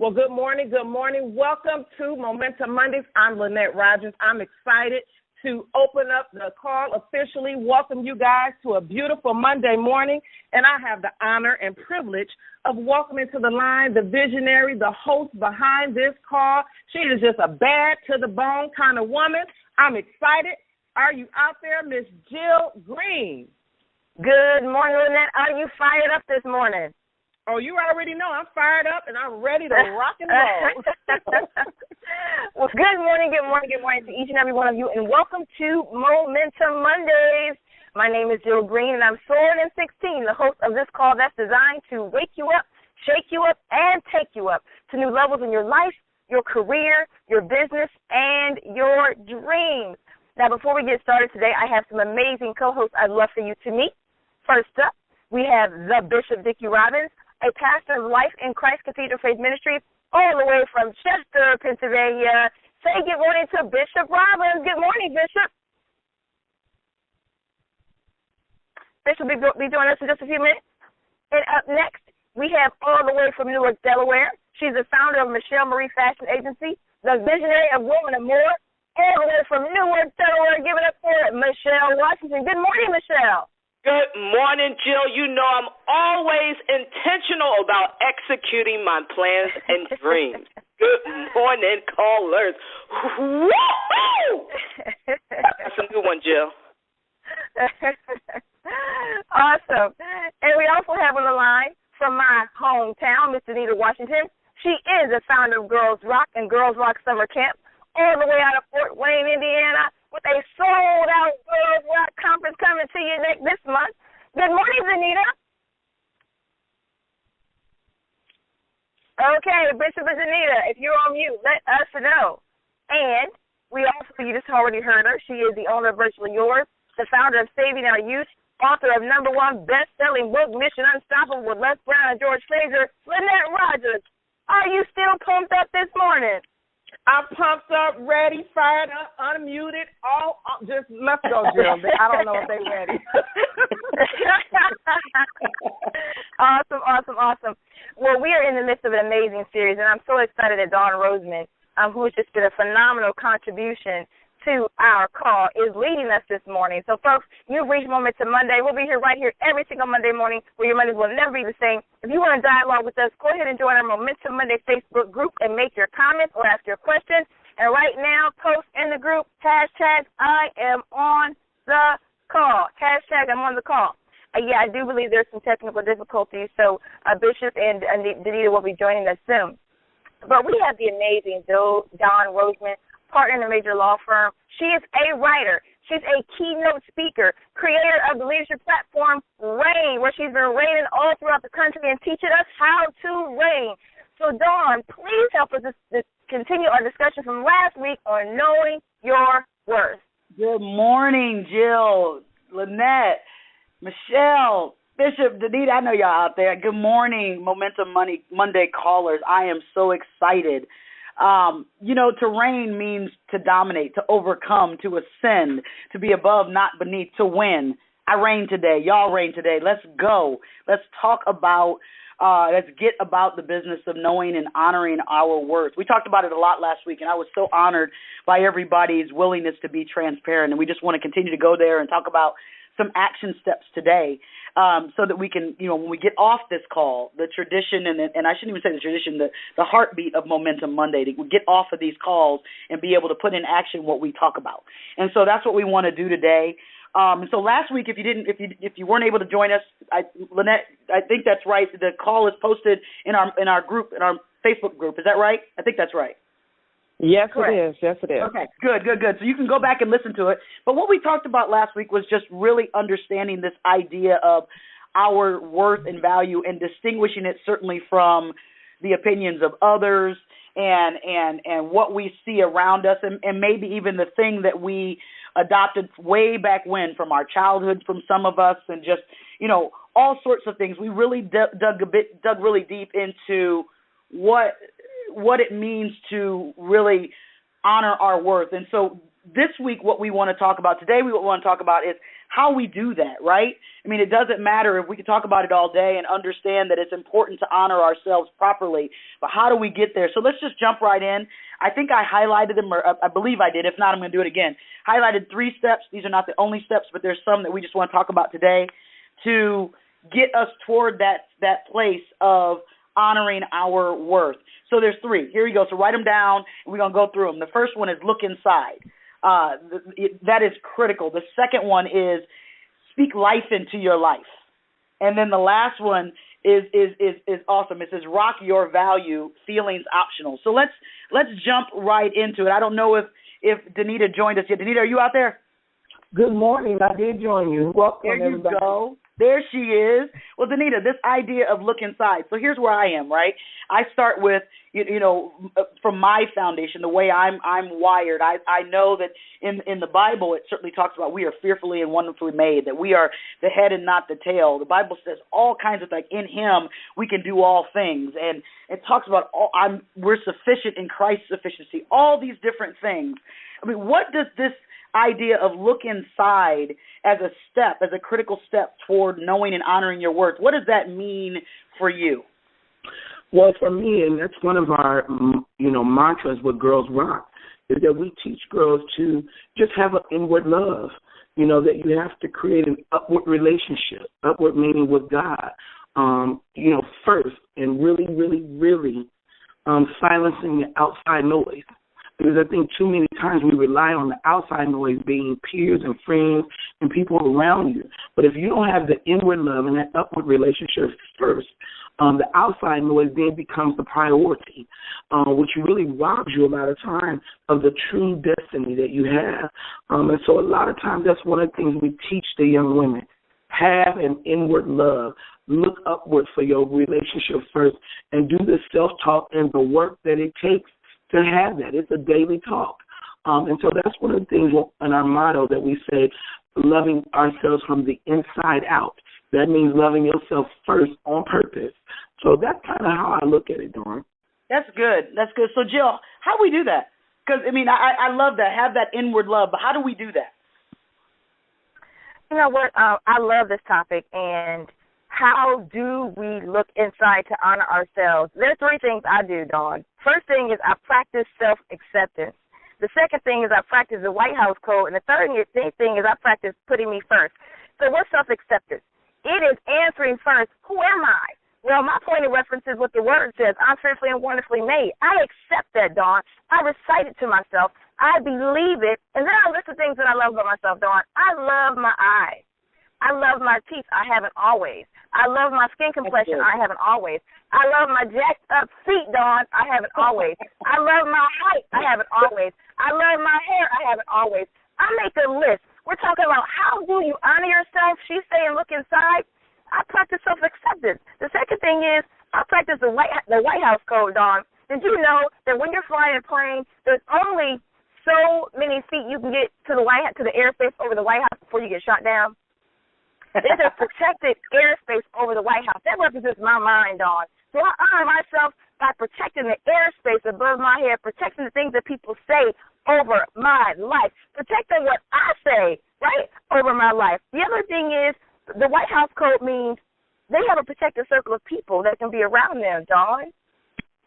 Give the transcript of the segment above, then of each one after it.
Well, good morning. Good morning. Welcome to Momentum Mondays. I'm Lynette Rogers. I'm excited to open up the call officially, welcome you guys to a beautiful Monday morning, and I have the honor and privilege of welcoming to the line the visionary, the host behind this call. She is just a bad to the bone kind of woman. I'm excited. Are you out there, Miss Jill Green? Good morning, Lynette. Are you fired up this morning? Oh, you already know I'm fired up and I'm ready to rock and roll. Well, good morning to each and every one of you, and welcome to Momentum Mondays. My name is Jill Green, and I'm Soaring in 16, the host of this call that's designed to wake you up, shake you up, and take you up to new levels in your life, your career, your business, and your dreams. Now, before we get started today, I have some amazing co-hosts I'd love for you to meet. First up, we have the Bishop Dickie Robbins, a pastor of Life in Christ Cathedral Faith Ministry, all the way from Chester, Pennsylvania. Say good morning to Bishop Robbins. Good morning, Bishop. Bishop will be joining us in just a few minutes. And up next, we have all the way from Newark, Delaware. She's the founder of Michelle Marie Fashion Agency, the visionary of Woman and More, all the way from Newark, Delaware. Give it up for Michelle Washington. Good morning, Michelle. Good morning, Jill. You know I'm always intentional about executing my plans and dreams. Good morning, callers. Woo-hoo! That's a new one, Jill. Awesome. And we also have on the line from my hometown, Miss Anita Washington. She is the founder of Girls Rock and Girls Rock Summer Camp, all the way out of Fort Wayne, Indiana, with a sold-out Girls Rock conference coming to you this month. Good morning, Zanita. Okay, Bishop and Zanita, if you're on mute, let us know. And we also, you just already heard her, she is the owner of Virtually Yours, the founder of Saving Our Youth, author of #1 best-selling book, Mission Unstoppable, with Les Brown and George Fraser, Lynette Rogers. Are you still pumped up this morning? I'm pumped up, ready, fired up, unmuted, all just let's go, Jill. I don't know if they're ready. Awesome. Well, we are in the midst of an amazing series, and I'm so excited that Dawn Roseman, who has just been a phenomenal contribution to our call, is leading us this morning. So, folks, you've reached Momentum Monday. We'll be here right here every single Monday morning where your Mondays will never be the same. If you want to dialogue with us, go ahead and join our Momentum Monday Facebook group and make your comments or ask your questions. And right now, post in the group, hashtag I am on the call. Hashtag I'm on the call. Yeah, I do believe there's some technical difficulties, so Bishop and Danita will be joining us soon. But we have the amazing Dawn Roseman, partner in a major law firm. She is a writer. She's a keynote speaker, creator of the leadership platform Reign, where she's been reigning all throughout the country and teaching us how to reign. So, Dawn, please help us continue our discussion from last week on knowing your worth. Good morning, Jill, Lynette, Michelle, Bishop, Danita, I know y'all out there. Good morning, Momentum Monday callers. I am so excited. To reign means to dominate, to overcome, to ascend, to be above, not beneath, to win. I reign today. Y'all reign today. Let's go. Let's talk about, let's get about the business of knowing and honoring our worth. We talked about it a lot last week, and I was so honored by everybody's willingness to be transparent. And we just want to continue to go there and talk about some action steps today so that we can, when we get off this call, the tradition, and I shouldn't even say the tradition, the heartbeat of Momentum Monday, to get off of these calls and be able to put in action what we talk about. And so that's what we want to do today. And so last week, if you weren't able to join us, Lynette, I think that's right. The call is posted in our group, in our Facebook group. Is that right? I think that's right. Yes, correct. It is. Yes, it is. Okay, good. So you can go back and listen to it. But what we talked about last week was just really understanding this idea of our worth and value and distinguishing it certainly from the opinions of others and what we see around us and maybe even the thing that we adopted way back when from our childhood, from some of us, and just, all sorts of things. We really dug really deep into what it means to really honor our worth. And so this week, what we want to talk about today, is how we do that, right? I mean, it doesn't matter if we can talk about it all day and understand that it's important to honor ourselves properly, but how do we get there? So let's just jump right in. I think I highlighted them, or I believe I did. If not, I'm going to do it again. Highlighted 3 steps. These are not the only steps, but there's some that we just want to talk about today to get us toward that place of honoring our worth. So there's 3. Here we go. So write them down, and we're going to go through them. The first one is look inside. That is critical. The second one is speak life into your life. And then the last one is awesome. It says rock your value, feelings optional. So let's jump right into it. I don't know if Danita joined us yet. Danita, are you out there? Good morning. I did join you. Welcome, there you everybody. Go. There she is. Well, Danita, this idea of look inside. So here's where I am, right? I start with, from my foundation, the way I'm wired. I know that in the Bible, it certainly talks about we are fearfully and wonderfully made, that we are the head and not the tail. The Bible says all kinds of things. In Him, we can do all things. And it talks about we're sufficient in Christ's sufficiency, all these different things. I mean, what does this idea of look inside as a critical step toward knowing and honoring your worth, what does that mean for you? Well, for me, and that's one of our, mantras with Girls Rock, is that we teach girls to just have an inward love, that you have to create an upward relationship, upward meaning with God, first, and really, really, really silencing the outside noise. Because I think too many times we rely on the outside noise being peers and friends and people around you. But if you don't have the inward love and that upward relationship first, the outside noise then becomes the priority, which really robs you a lot of time of the true destiny that you have. And so a lot of times that's one of the things we teach the young women. Have an inward love. Look upward for your relationship first and do the self-talk and the work that it takes to have that. It's a daily talk. And so that's one of the things in our motto that we say, loving ourselves from the inside out. That means loving yourself first on purpose. So that's kind of how I look at it, Dawn. That's good. That's good. So, Jill, how do we do that? Because, I love that, have that inward love, but how do we do that? You know what? I love this topic, and how do we look inside to honor ourselves? There's 3 things I do, Dawn. First thing is I practice self-acceptance. The second thing is I practice the White House Code. And the third thing is I practice putting me first. So what's self-acceptance? It is answering first, who am I? Well, my point of reference is what the word says. I'm fearfully and wonderfully made. I accept that, Dawn. I recite it to myself. I believe it. And then I list the things that I love about myself, Dawn. I love my eyes. I love my teeth. I haven't always. I love my skin complexion. I haven't always. I love my jacked up feet, Dawn. I haven't always. I love my height. I haven't always. I love my hair. I haven't always. I make a list. We're talking about how do you honor yourself. She's saying look inside. I practice self-acceptance. The second thing is I practice the White House Code, Dawn. Did you know that when you're flying a plane, there's only so many feet you can get to the airspace over the White House before you get shot down? There's a protected airspace over the White House. That represents my mind, Dawn. So I honor myself by protecting the airspace above my head, protecting the things that people say over my life, protecting what I say, right, over my life. The other thing is the White House Code means they have a protected circle of people that can be around them, Dawn.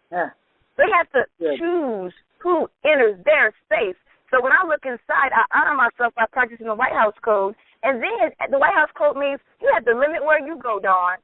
Yeah. They have to choose who enters their space. So when I look inside, I honor myself by practicing the White House Code. And then the White House Code means you have to limit where you go, Dawn.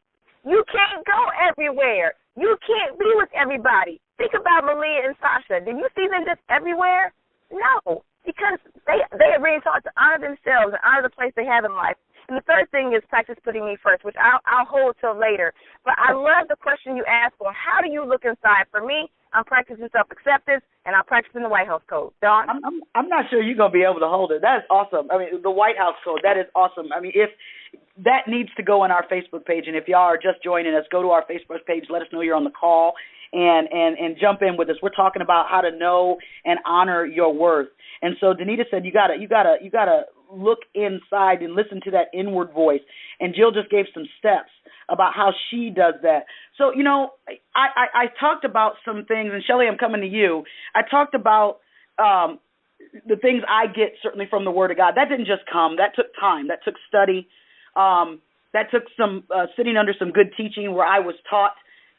You can't go everywhere. You can't be with everybody. Think about Malia and Sasha. Do you see them just everywhere? No, because they are being taught to honor themselves and honor the place they have in life. And the third thing is practice putting me first, which I'll hold till later. But I love the question you asked for. How do you look inside? For me, I'm practicing self-acceptance, and I'm practicing the White House Code. Dawn? I'm not sure you're going to be able to hold it. That is awesome. The White House Code, that is awesome. If that needs to go on our Facebook page, and if y'all are just joining us, go to our Facebook page, let us know you're on the call, and jump in with us. We're talking about how to know and honor your worth. And so Danita said you gotta look inside and listen to that inward voice. And Jill just gave some steps about how she does that. So, I talked about some things, and Shelley, I'm coming to you. I talked about the things I get certainly from the Word of God. That didn't just come. That took time. That took study. That took some sitting under some good teaching where I was taught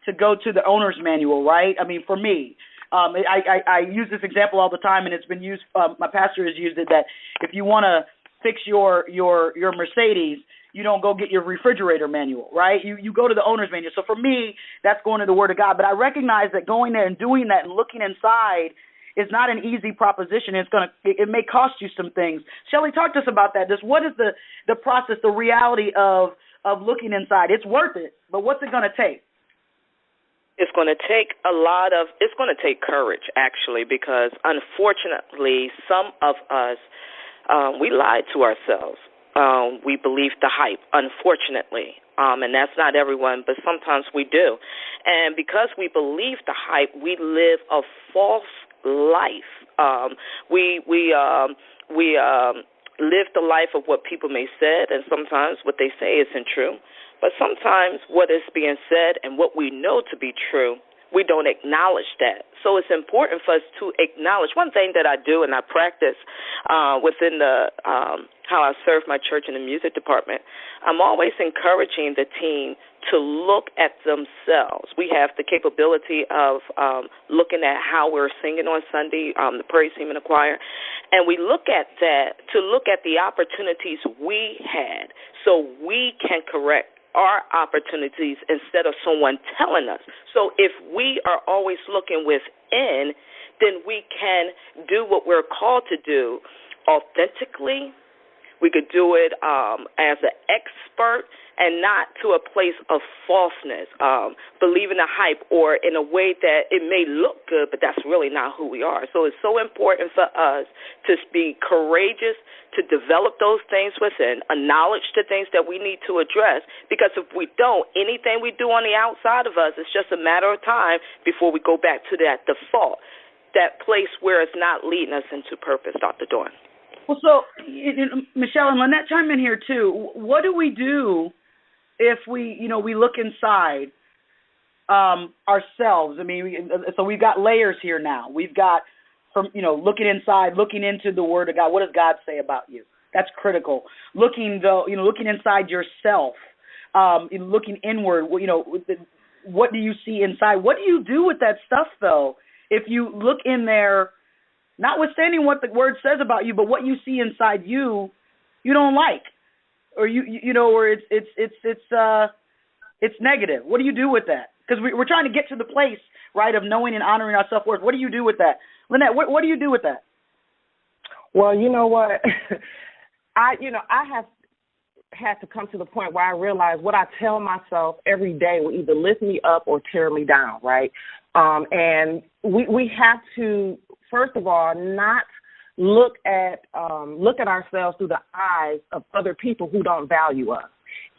to go to the owner's manual, right? I mean, for me, I use this example all the time, and it's been used. My pastor has used it that if you want to fix your Mercedes, you don't go get your refrigerator manual, right? You go to the owner's manual. So for me, that's going to the Word of God. But I recognize that going there and doing that and looking inside is not an easy proposition. It may cost you some things. Shelley, talk to us about that. Just what is the process, the reality of looking inside? It's worth it, but what's it going to take? It's going to take it's going to take courage, actually, because unfortunately, some of us, we lied to ourselves. We believe the hype, unfortunately, and that's not everyone, but sometimes we do. And because we believe the hype, we live a false life. We live the life of what people may say, and sometimes what they say isn't true. But sometimes what is being said and what we know to be true, we don't acknowledge that. So it's important for us to acknowledge. One thing that I do and I practice within the how I serve my church in the music department, I'm always encouraging the team to look at themselves. We have the capability of looking at how we're singing on Sunday, the praise team and the choir, and we look at that to look at the opportunities we had so we can correct our opportunities instead of someone telling us. So if we are always looking within, then we can do what we're called to do authentically. We could do it as an expert and not to a place of falseness, believing the hype or in a way that it may look good, but that's really not who we are. So it's so important for us to be courageous, to develop those things within, acknowledge the things that we need to address, because if we don't, anything we do on the outside of us, it's just a matter of time before we go back to that default, that place where it's not leading us into purpose, Dr. Dawn. Well, so, Michelle and Lynette, chime in here, too. What do we do if we look inside ourselves? I mean, so we've got layers here now. We've got, from looking inside, looking into the Word of God. What does God say about you? That's critical. Looking inside yourself, looking inward. What do you see inside? What do you do with that stuff, though? If you look in there, notwithstanding what the Word says about you, but what you see inside you don't like, or or it's negative. What do you do with that? Because we're trying to get to the place, right, of knowing and honoring our self-worth. What do you do with that, Lynette? What do you do with that? Well, you know what, I have had to come to the point where I realize what I tell myself every day will either lift me up or tear me down, right? And we have to, first of all, not look at ourselves through the eyes of other people who don't value us.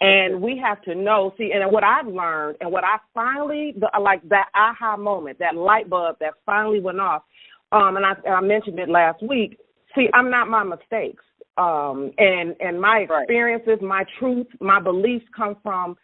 And we have to know, and what I've learned and what I finally, like that aha moment, that light bulb that finally went off, and I mentioned it last week, I'm not my mistakes. And my experiences, my truth, my beliefs come from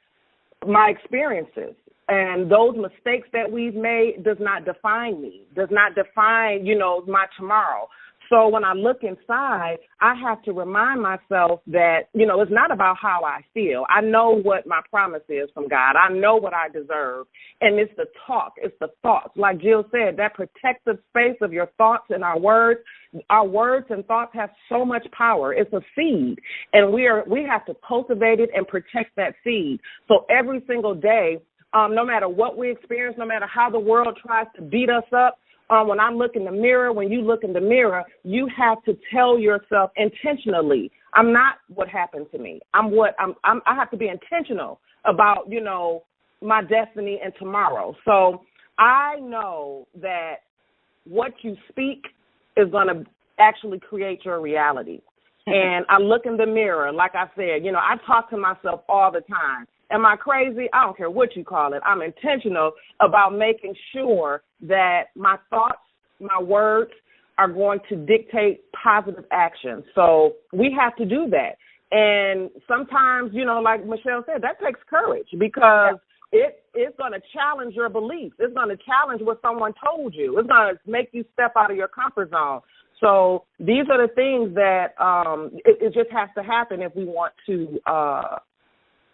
my experiences. And those mistakes that we've made does not define me, does not define, my tomorrow. So when I look inside, I have to remind myself that, it's not about how I feel. I know what my promise is from God. I know what I deserve. And it's the talk, it's the thoughts. Like Jill said, that protective space of your thoughts and our words and thoughts have so much power. It's a seed. And we have to cultivate it and protect that seed. So every single day, no matter what we experience, no matter how the world tries to beat us up, when I look in the mirror, when you look in the mirror, you have to tell yourself intentionally, I'm not what happened to me. I have to be intentional about, my destiny and tomorrow. So I know that what you speak is going to actually create your reality. And I look in the mirror, like I said, I talk to myself all the time. Am I crazy? I don't care what you call it. I'm intentional about making sure that my thoughts, my words are going to dictate positive action. So we have to do that. And sometimes, like Michelle said, that takes courage because it's going to challenge your beliefs. It's going to challenge what someone told you. It's going to make you step out of your comfort zone. So these are the things that it just has to happen if we want to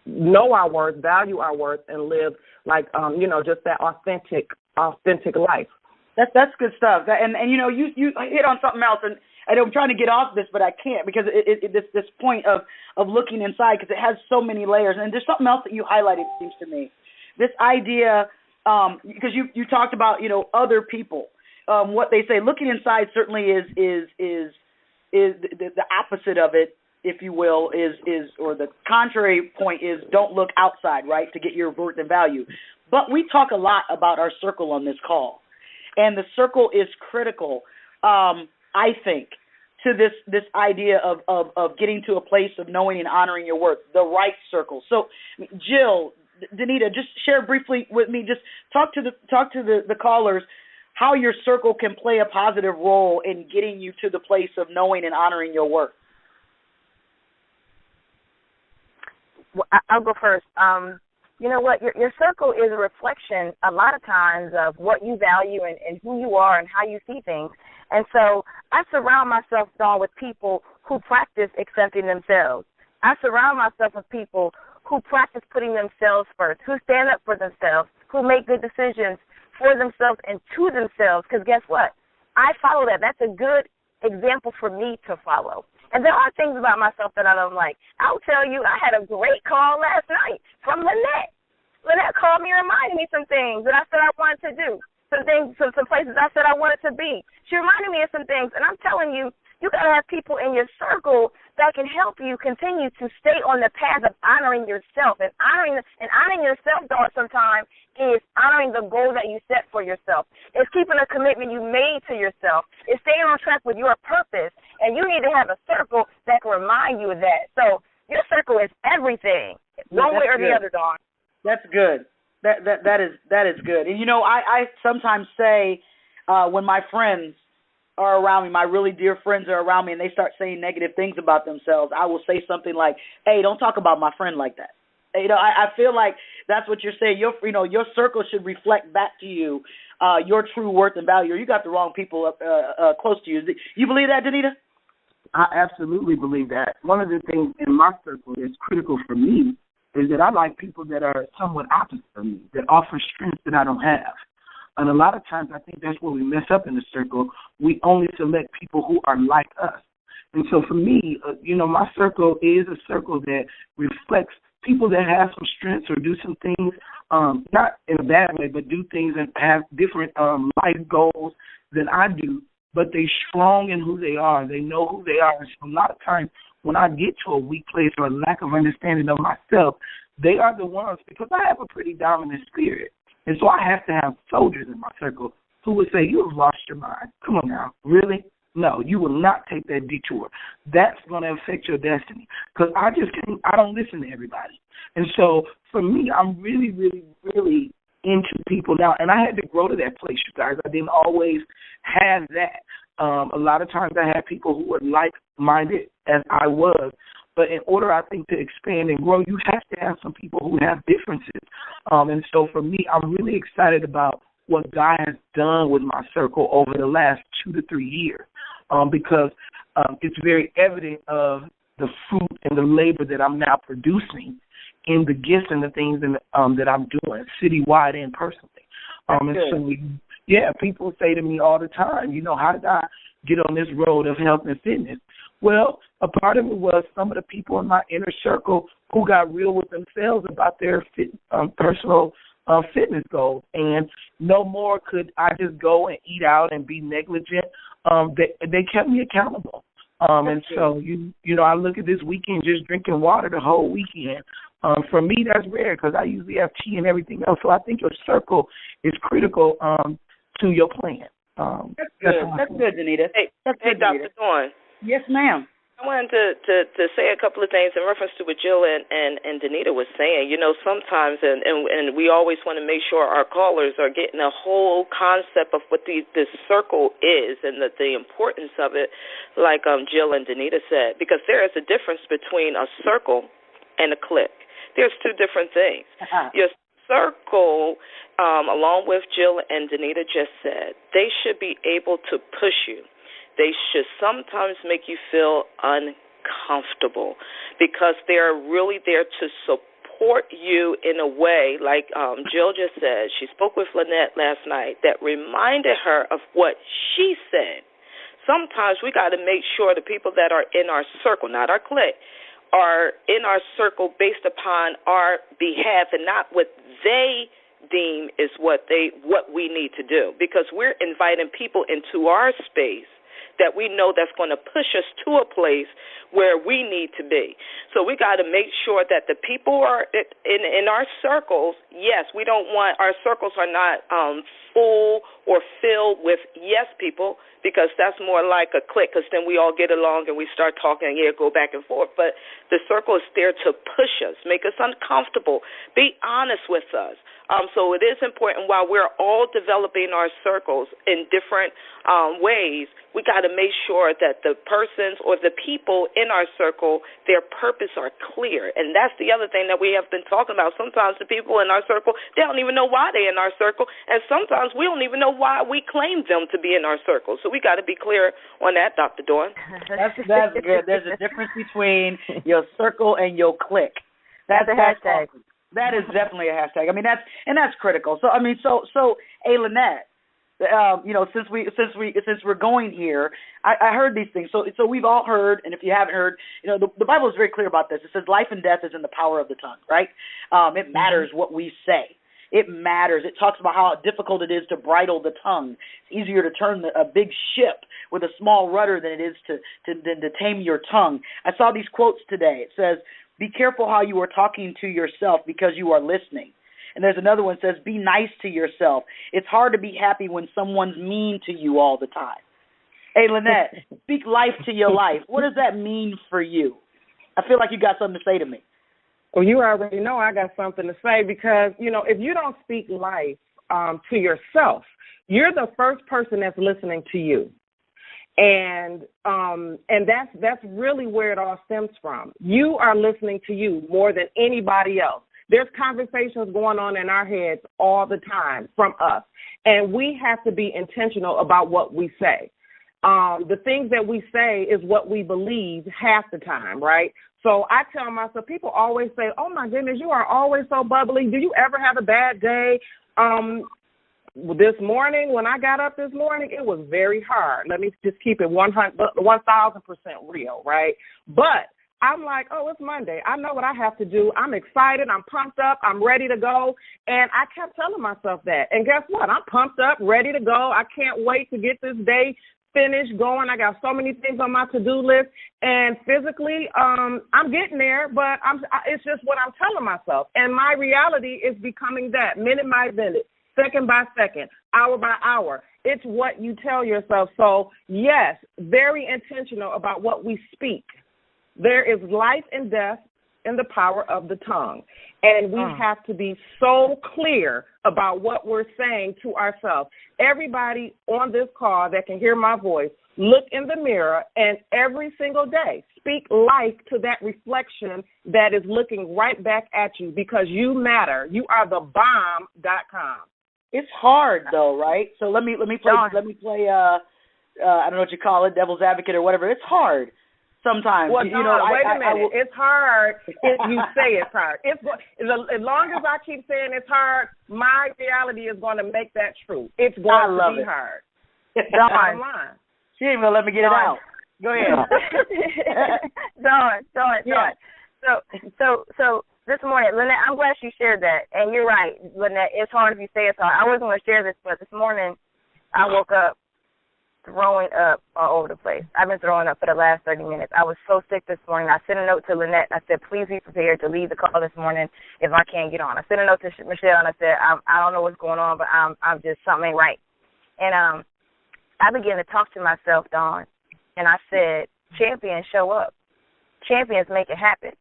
know our worth, value our worth, and live like just that authentic life. That's good stuff. And you hit on something else, and I'm trying to get off this, but I can't because this point of looking inside, because it has so many layers. And there's something else that you highlighted, it seems to me. This idea, because you talked about other people, what they say. Looking inside certainly is the opposite of it, if you will, or the contrary point is don't look outside, right, to get your worth and value. But we talk a lot about our circle on this call, and the circle is critical, I think, to this idea of getting to a place of knowing and honoring your worth, the right circle. So, Jill, Danita, just share briefly with me. Just talk to the callers how your circle can play a positive role in getting you to the place of knowing and honoring your worth. Well, I'll go first. You know what? Your circle is a reflection a lot of times of what you value and who you are and how you see things. And so I surround myself, Dawn, with people who practice accepting themselves. I surround myself with people who practice putting themselves first, who stand up for themselves, who make good decisions for themselves and to themselves. Because guess what? I follow that. That's a good example for me to follow. And there are things about myself that I don't like. I'll tell you, I had a great call last night from Lynette. Lynette called me and reminded me some things that I said I wanted to do, some things, some places I said I wanted to be. She reminded me of some things, and I'm telling you, you got to have people in your circle that can help you continue to stay on the path of honoring yourself. And honoring yourself, though, sometimes is honoring the goal that you set for yourself. It's keeping a commitment you made to yourself. It's staying on track with your purpose. And you need to have a circle that can remind you of that. So your circle is everything, one way or the other, Dawn. That's good. That is good. And I sometimes say when my friends are around me, my really dear friends are around me, and they start saying negative things about themselves, I will say something like, "Hey, don't talk about my friend like that." I feel like that's what you're saying. Your circle should reflect back to you your true worth and value. Or you got the wrong people close to you. You believe that, Danita? I absolutely believe that. One of the things in my circle that's critical for me is that I like people that are somewhat opposite of me, that offer strengths that I don't have. And a lot of times I think that's where we mess up in the circle. We only select people who are like us. And so for me, my circle is a circle that reflects people that have some strengths or do some things, not in a bad way, but do things and have different life goals than I do, but they're strong in who they are. They know who they are. And so a lot of times when I get to a weak place or a lack of understanding of myself, they are the ones, because I have a pretty dominant spirit. And so I have to have soldiers in my circle who would say, "You have lost your mind. Come on now. Really? No, you will not take that detour. That's going to affect your destiny." Because I don't listen to everybody. And so for me, I'm really, really, really into people now. And I had to grow to that place, you guys. I didn't always have that. A lot of times I had people who were like-minded as I was. But in order, I think, to expand and grow, you have to have some people who have differences. And so for me, I'm really excited about what God has done with my circle over the last 2 to 3 years, because it's very evident of the fruit and the labor that I'm now producing in the gifts and the things that I'm doing citywide and personally. And so, yeah, people say to me all the time, how did I get on this road of health and fitness? Well, a part of it was some of the people in my inner circle who got real with themselves about their personal fitness goals. And no more could I just go and eat out and be negligent. They kept me accountable. And so, I look at this weekend just drinking water the whole weekend. For me, that's rare because I usually have tea and everything else. So I think your circle is critical to your plan. That's good, Danita. Hey, Dr. Dawn. Yes, ma'am. I wanted to say a couple of things in reference to what Jill and Danita was saying. Sometimes, and we always want to make sure our callers are getting a whole concept of what this circle is and the importance of it, like Jill and Danita said, because there is a difference between a circle and a clique. There's two different things. Your circle, along with Jill and Danita just said, they should be able to push you. they should sometimes make you feel uncomfortable because they're really there to support you in a way, like Jill just said. She spoke with Lynette last night that reminded her of what she said. Sometimes we got to make sure the people that are in our circle, not our clique, are in our circle based upon our behalf and not what they deem is what we need to do, because we're inviting people into our space that we know that's going to push us to a place where we need to be. So we got to make sure that the people are in our circles. Yes, we don't want our circles are not full or filled with yes people, because that's more like a clique, because then we all get along and we start talking and go back and forth. But the circle is there to push us, make us uncomfortable, be honest with us. So it is important, while we're all developing our circles in different ways, we got to make sure that the persons or the people in our circle, their purpose are clear. And that's the other thing that we have been talking about. Sometimes the people in our circle, they don't even know why they're in our circle, and sometimes we don't even know why we claim them to be in our circle. So we got to be clear on that, Dr. Dawn. That's good. There's a difference between your circle and your clique. That's a hashtag. Awesome. That is definitely a hashtag. I mean, that's critical. So I mean, hey, Lynette, since we're going here, I heard these things. So we've all heard, and if you haven't heard, the Bible is very clear about this. It says life and death is in the power of the tongue, right? It matters what we say. It matters. It talks about how difficult it is to bridle the tongue. It's easier to turn a big ship with a small rudder than it is to tame your tongue. I saw these quotes today. It says, "Be careful how you are talking to yourself because you are listening." And there's another one that says, "Be nice to yourself. It's hard to be happy when someone's mean to you all the time." Hey, Lynette, speak life to your life. What does that mean for you? I feel like you got something to say to me. Well, you already know I got something to say, because, if you don't speak life to yourself, you're the first person that's listening to you. And that's really where it all stems from. You are listening to you more than anybody else. There's conversations going on in our heads all the time from us, and we have to be intentional about what we say. The things that we say is what we believe half the time, right? So I tell myself, people always say, "Oh, my goodness, you are always so bubbly. Do you ever have a bad day?" This morning, when I got up this morning, it was very hard. Let me just keep it 1,000% real, right? But I'm like, oh, it's Monday. I know what I have to do. I'm excited. I'm pumped up. I'm ready to go. And I kept telling myself that. And guess what? I'm pumped up, ready to go. I can't wait to get this day finished, going. I got so many things on my to-do list. And physically, I'm getting there, but it's just what I'm telling myself. And my reality is becoming that, minute by minute, second by second, hour by hour. It's what you tell yourself. So, yes, very intentional about what we speak. There is life and death in the power of the tongue. And we have to be so clear about what we're saying to ourselves. Everybody on this call that can hear my voice, look in the mirror and every single day speak life to that reflection that is looking right back at you, because you matter. You are the bomb.com. It's hard though, right? So let me play I don't know what you call it, devil's advocate or whatever. It's hard sometimes. Well, wait a minute. It's hard if you say it's hard. As long as I keep saying it's hard, my reality is going to make that true. It's going to be hard. Bottom line. She ain't gonna let me get it out. Go ahead. Dawn. So this morning, Lynette, I'm glad you shared that. And you're right, Lynette, it's hard if you say it's hard. I wasn't going to share this, but this morning I woke up throwing up all over the place. I've been throwing up for the last 30 minutes. I was so sick this morning. I sent a note to Lynette. I said, please be prepared to leave the call this morning if I can't get on. I sent a note to Michelle, and I said, I don't know what's going on, but I'm just, something ain't right. And I began to talk to myself, Dawn, and I said, champions show up. Champions make it happen.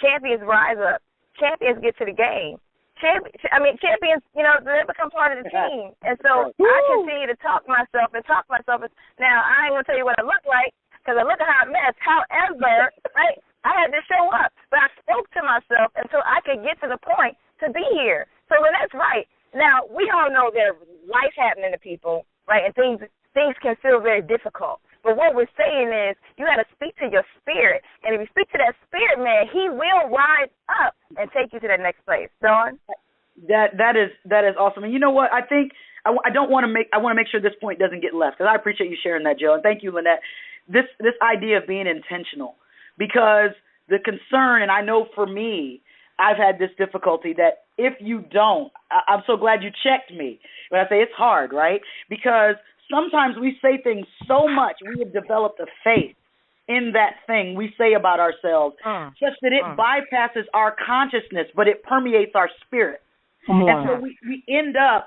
Champions rise up. Champions get to the game. Champions, they become part of the team. And so I continue to talk myself. Now, I ain't going to tell you what I look like, because I look a hot mess. However, right, I had to show up. But I spoke to myself until I could get to the point to be here. So that's right. Now, we all know there's life happening to people, right, and things can feel very difficult. But what we're saying is you got to speak to your spirit. And if you speak to that spirit, man, he will rise up and take you to that next place. Dawn? That is awesome. And you know what? I think I want to make sure this point doesn't get left, because I appreciate you sharing that, Jill. And thank you, Lynette. This idea of being intentional, because the concern, and I know for me, I've had this difficulty that if you don't, I'm so glad you checked me when I say it's hard, right? Because sometimes we say things so much, we have developed a faith in that thing we say about ourselves, such that it bypasses our consciousness, but it permeates our spirit. And so we end up,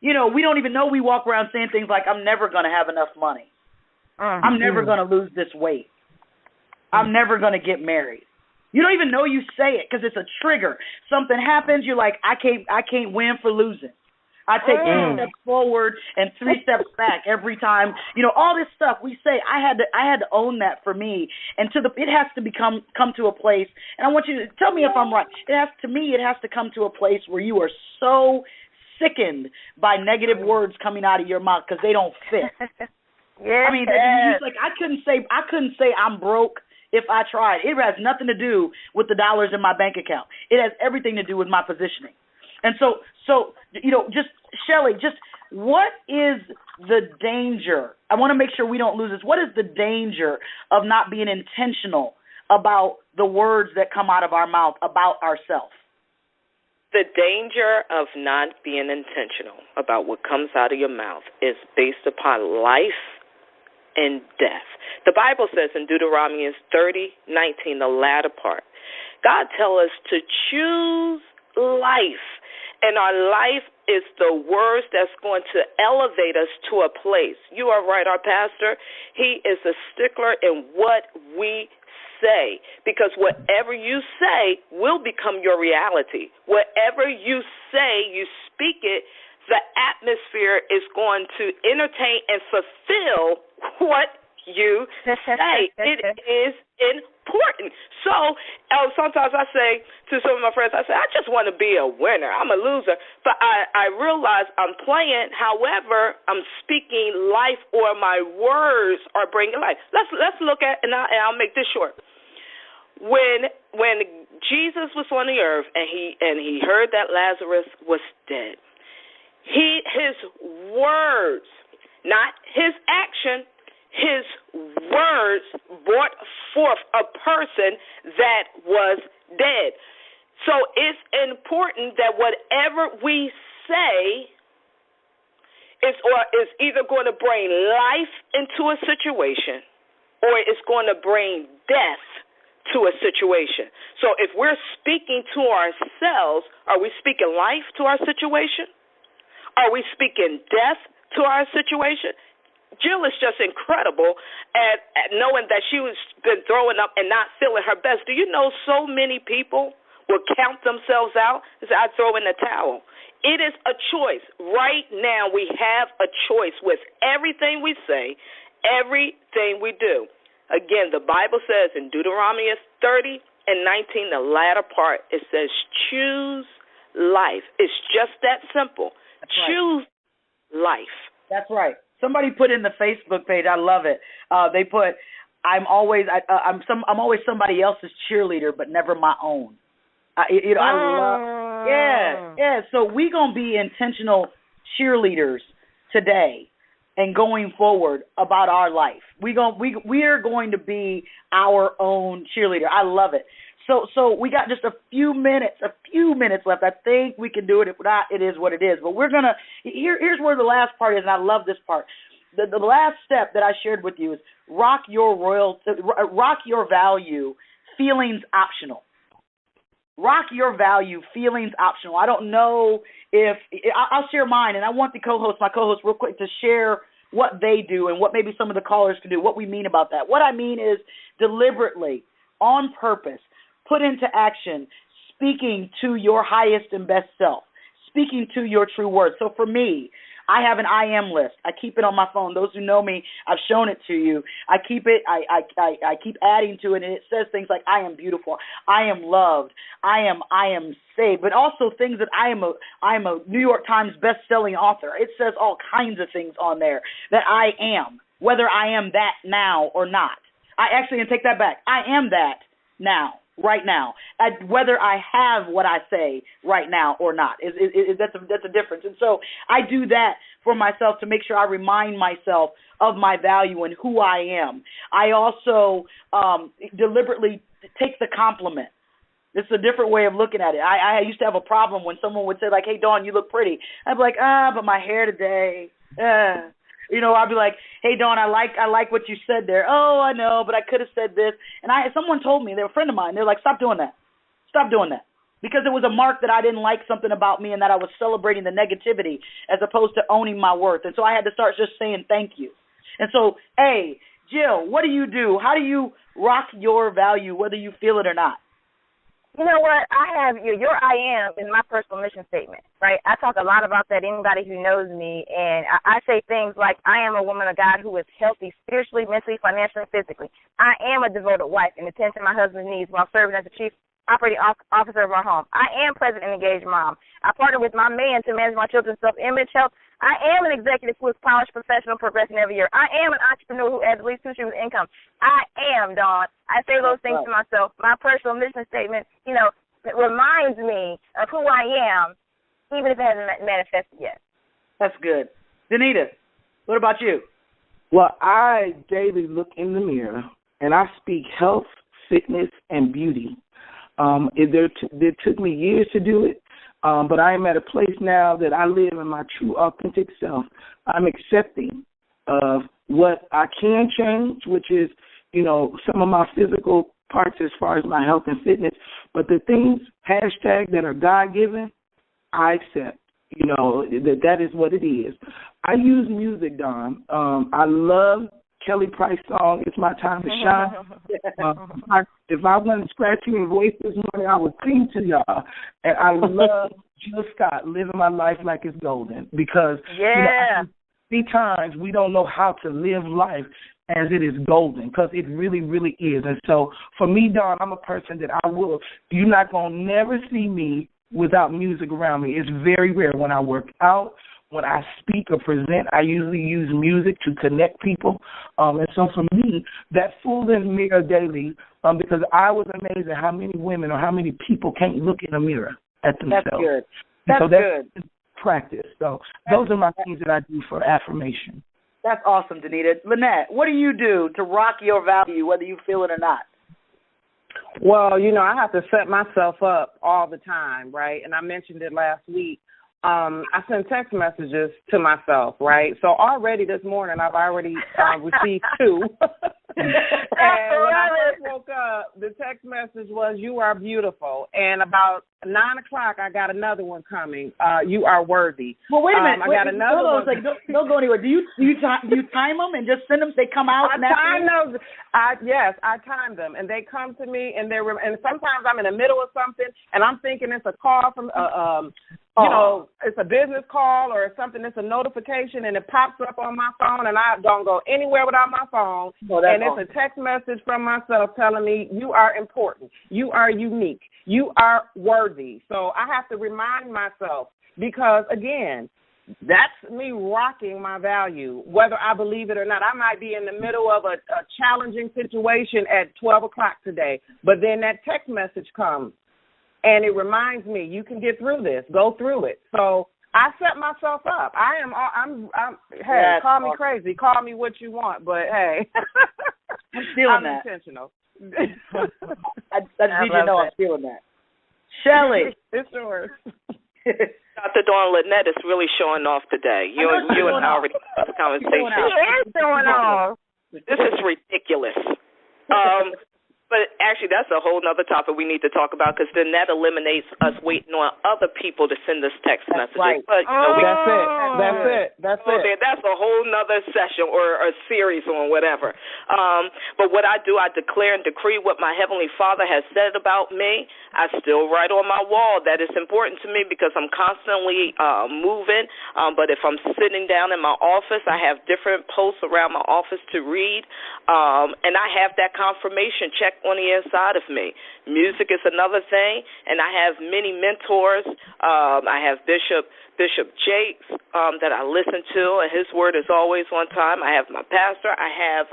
we don't even know we walk around saying things like, I'm never going to have enough money. I'm never going to lose this weight. I'm never going to get married. You don't even know you say it because it's a trigger. Something happens, you're like, I can't win for losing. I take 2 steps forward and 3 steps back every time. All this stuff we say. I had to own that for me, and it has to come to a place. And I want you to tell me if I'm right. It has to come to a place where you are so sickened by negative words coming out of your mouth because they don't fit. Yeah. I mean, I couldn't say I'm broke if I tried. It has nothing to do with the dollars in my bank account. It has everything to do with my positioning. And so just Shelley, what is the danger? I want to make sure we don't lose this. What is the danger of not being intentional about the words that come out of our mouth about ourselves? The danger of not being intentional about what comes out of your mouth is based upon life and death. The Bible says in Deuteronomy 30:19, the latter part, God tells us to choose life. And our life is the words that's going to elevate us to a place. You are right, our pastor. He is a stickler in what we say, because whatever you say will become your reality. Whatever you say, you speak it, the atmosphere is going to entertain and fulfill what you say. It is important. So sometimes I say to some of my friends, I just want to be a winner. I'm a loser. But I realize I'm playing. However, I'm speaking life, or my words are bringing life. Let's look at, and I'll make this short. When Jesus was on the earth and he heard that Lazarus was dead, his words, not his action, his words brought forth a person that was dead. So it's important that whatever we say is either going to bring life into a situation, or it's going to bring death to a situation. So if we're speaking to ourselves, are we speaking life to our situation? Are we speaking death to our situation? Jill is just incredible at knowing that she was been throwing up and not feeling her best. Do you know so many people will count themselves out and say, I throw in the towel. It is a choice. Right now we have a choice with everything we say, everything we do. Again, the Bible says in Deuteronomy 30:19, the latter part, it says choose life. It's just that simple. That's choose life. That's right. Somebody put in the Facebook page, I love it. They put, I'm always somebody else's cheerleader, but never my own. I love. Yeah. So we gonna be intentional cheerleaders today and going forward about our life. We are going to be our own cheerleader. I love it. So we got just a few minutes left. I think we can do it. If not, it is what it is. But we're gonna here's where the last part is, and I love this part. The last step that I shared with you is rock your value, feelings optional. Rock your value, feelings optional. I don't know if I'll share mine, and I want my co-host real quick to share what they do and what maybe some of the callers can do, what we mean about that. What I mean is deliberately, on purpose, put into action, speaking to your highest and best self, speaking to your true words. So for me, I have an I am list. I keep it on my phone. Those who know me, I've shown it to you. I keep it. I keep adding to it, and it says things like I am beautiful, I am loved, I am saved, but also things that I am a New York Times best-selling author. It says all kinds of things on there that I am. whether I am that now or not. I actually can take that back. I am that now, right now. Whether I have what I say right now or not, that's a difference. And so I do that for myself to make sure I remind myself of my value and who I am. I also deliberately take the compliment. It's a different way of looking at it. I used to have a problem when someone would say, like, hey, Dawn, you look pretty. I'd be like, but my hair today, I'd be like, hey, Dawn, I like what you said there. Oh, I know, but I could have said this. And someone told me, they're a friend of mine, they're like, stop doing that. Stop doing that. Because it was a mark that I didn't like something about me and that I was celebrating the negativity as opposed to owning my worth. And so I had to start just saying thank you. And so, hey, Jill, what do you do? How do you rock your value, whether you feel it or not? You know what? I have your I am is my personal mission statement, right? I talk a lot about that. Anybody who knows me, and I say things like, I am a woman of God who is healthy spiritually, mentally, financially, and physically. I am a devoted wife and attend to my husband's needs while serving as the chief operating officer of our home. I am present and engaged mom. I partner with my man to manage my children's self-image, health. I am an executive who is polished, professional, progressing every year. I am an entrepreneur who adds at least 2 streams of income. I am, Dawn. I say those things to myself. My personal mission statement, it reminds me of who I am, even if it hasn't manifested yet. That's good. Danita, what about you? Well, I daily look in the mirror, and I speak health, fitness, and beauty. It took me years to do it, but I am at a place now that I live in my true, authentic self. I'm accepting of what I can change, which is, some of my physical parts as far as my health and fitness. But the things, that are God-given, I accept. That is what it is. I use music, Don. I love Kelly Price song, It's My Time to Shine. If I wasn't scratching your voice this morning, I would sing to y'all. And I love Jill Scott, Living My Life Like It's Golden, because many times we don't know how to live life as it is golden, because it really, really is. And so for me, Dawn, I'm a person that you're not going to never see me without music around me. It's very rare. When I work out, when I speak or present, I usually use music to connect people. And so for me, that fools in the mirror daily, because I was amazed at how many women or how many people can't look in a mirror at themselves. That's good. That's good. Practice. So those are my things that I do for affirmation. That's awesome, Danita. Lynette, what do you do to rock your value, whether you feel it or not? Well, I have to set myself up all the time, right? And I mentioned it last week. I send text messages to myself, right? So already this morning I've already received 2. And when I first woke up, the text message was, you are beautiful. And about 9 o'clock, I got another one coming. You are worthy. Well, wait a minute. I got another one. Like, don't go anywhere. Do you time them and just send them? They come out. I time those. Yes, I time them, and they come to me, and and sometimes I'm in the middle of something, and I'm thinking it's a call from it's a business call or something. It's a notification, and it pops up on my phone, and I don't go anywhere without my phone. And it's a text message from myself telling me you are important, you are unique, you are worthy. So I have to remind myself, because, again, that's me rocking my value, whether I believe it or not. I might be in the middle of a challenging situation at 12 o'clock today, but then that text message comes, and it reminds me, you can get through this. Go through it. So I set myself up. Hey, call me crazy. Call me what you want, but hey, I'm feeling I'm intentional. I need you to know I'm feeling that. Shelley. It's yours. Dr. Dawn Lynette is really showing off today. You and I already had a conversation. She is showing off. This is ridiculous. But actually, that's a whole other topic we need to talk about, because then that eliminates us waiting on other people to send us text messages. Right. But, That's it. That's a whole nother session or a series or whatever. But what I do, I declare and decree what my Heavenly Father has said about me. I still write on my wall. That is important to me because I'm constantly moving. But if I'm sitting down in my office, I have different posts around my office to read. And I have that confirmation check on the inside of me. Music is another thing, and I have many mentors. I have Bishop Jakes that I listen to, and his word is always on time. I have my pastor. I have,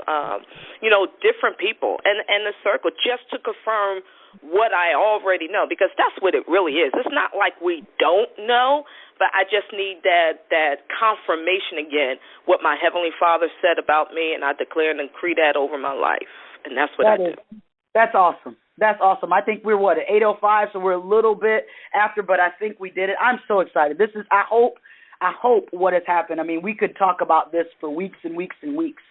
different people and the circle just to confirm what I already know, because that's what it really is. It's not like we don't know, but I just need that confirmation again, what my Heavenly Father said about me, and I declare and decree that over my life. And that's what I do. That's awesome. That's awesome. I think we're, at 8:05, so we're a little bit after, but I think we did it. I'm so excited. I hope what has happened. I mean, we could talk about this for weeks and weeks and weeks,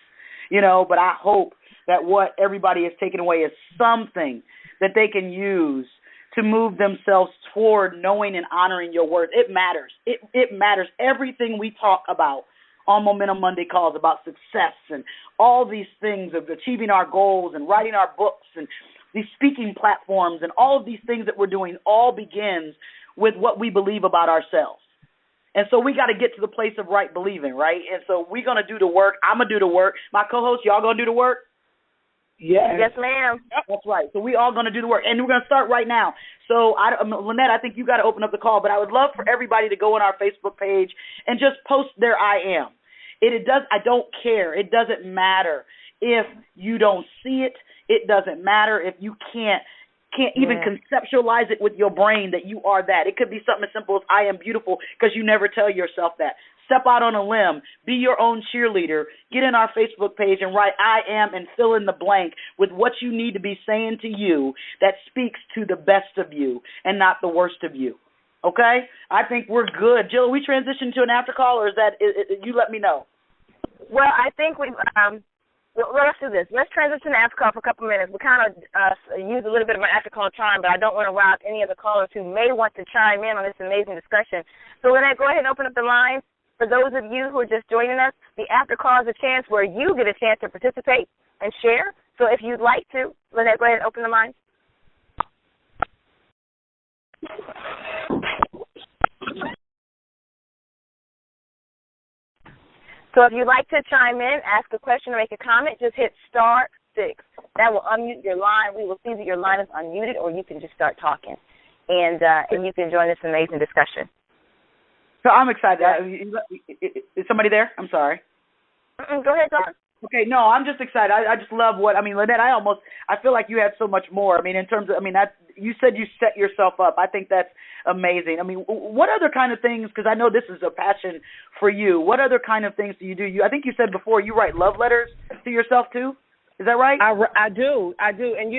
but I hope that what everybody is taking away is something that they can use to move themselves toward knowing and honoring your word. It matters. It matters. Everything we talk about on Momentum Monday calls about success and all these things of achieving our goals and writing our books and these speaking platforms and all of these things that we're doing all begins with what we believe about ourselves. And so we got to get to the place of right believing, right? And so we're going to do the work. I'm going to do the work. My co-host, y'all going to do the work? Yes, ma'am. That's right. So we all going to do the work, and we're going to start right now. So, Lynette, I think you got to open up the call, but I would love for everybody to go on our Facebook page and just post their I am. I don't care. It doesn't matter if you don't see it. It doesn't matter if you can't even conceptualize it with your brain that you are that. It could be something as simple as I am beautiful, because you never tell yourself that. Step out on a limb. Be your own cheerleader. Get in our Facebook page and write I am and fill in the blank with what you need to be saying to you that speaks to the best of you and not the worst of you. Okay? I think we're good. Jill, we transition to an after call, or is that you let me know? Well, I think we've let's do this. Let's transition to after call for a couple of minutes. We kind of use a little bit of an after call time, but I don't want to rob any of the callers who may want to chime in on this amazing discussion. So, Lynette, go ahead and open up the lines. For those of you who are just joining us, the after call is a chance where you get a chance to participate and share. So if you'd like to, Lynette, go ahead and open the line. So if you'd like to chime in, ask a question, or make a comment, just hit *6. That will unmute your line. We will see that your line is unmuted, or you can just start talking, and you can join this amazing discussion. So I'm excited. Is somebody there? I'm sorry. Go ahead, Dawn. Okay, no, I'm just excited. I just love Lynette, I feel like you had so much more. In terms of, you said you set yourself up. I think that's amazing. What other kind of things, because I know this is a passion for you, what other kind of things do you do? I think you said before you write love letters to yourself too. Is that right? I do. And,